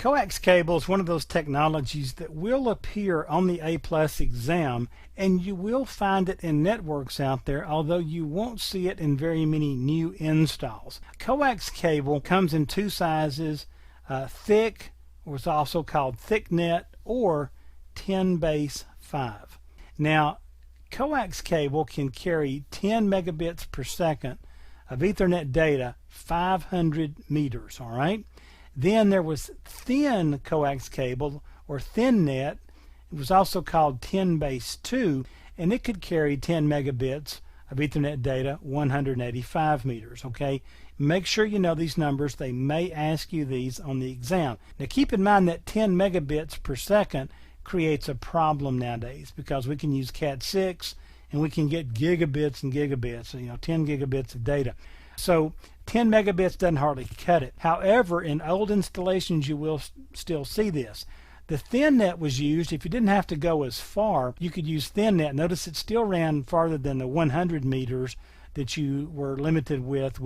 Coax cable is one of those technologies that will appear on the A+ exam, and you will find it in networks out there, although you won't see it in very many new installs. Coax cable comes in two sizes, thick, or it's also called thicknet, or 10^5. Now, coax cable can carry 10 megabits per second of Ethernet data 500 meters, all right? Then there was thin coax cable, or ThinNet. It was also called 10^2, and it could carry 10 megabits of Ethernet data 185 meters, okay? Make sure you know these numbers. They may ask you these on the exam. Now keep in mind that 10 megabits per second creates a problem nowadays, because we can use Cat6 and we can get gigabits and gigabits, 10 gigabits of data. So 10 megabits doesn't hardly cut it. However, in old installations you will still see this. The ThinNet was used. If you didn't have to go as far, you could use ThinNet. Notice it still ran farther than the 100 meters that you were limited with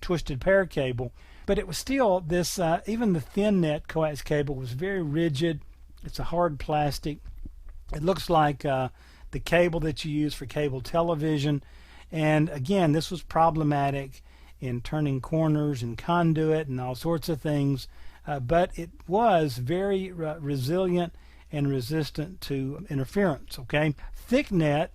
twisted pair cable. But it was still this, even the ThinNet coax cable was very rigid. It's a hard plastic. It looks like the cable that you use for cable television. And again, this was problematic in turning corners and conduit and all sorts of things, but it was very resilient and resistant to interference, okay? ThickNet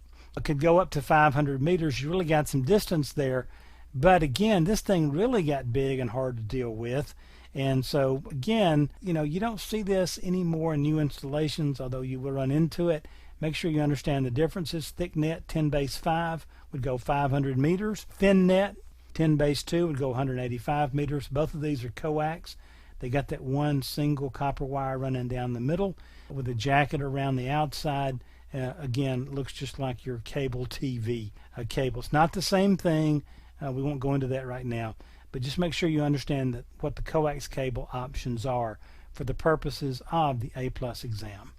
could go up to 500 meters. You really got some distance there, but again, this thing really got big and hard to deal with. And so again, you don't see this anymore in new installations, although you will run into it. Make sure you understand the differences. ThickNet 10^5 would go 500 meters. ThinNet 10^2 would go 185 meters. Both of these are coax. They got that one single copper wire running down the middle with a jacket around the outside. Again, looks just like your cable TV cable. It's not the same thing. We won't go into that right now. But just make sure you understand what the coax cable options are for the purposes of the A+ exam.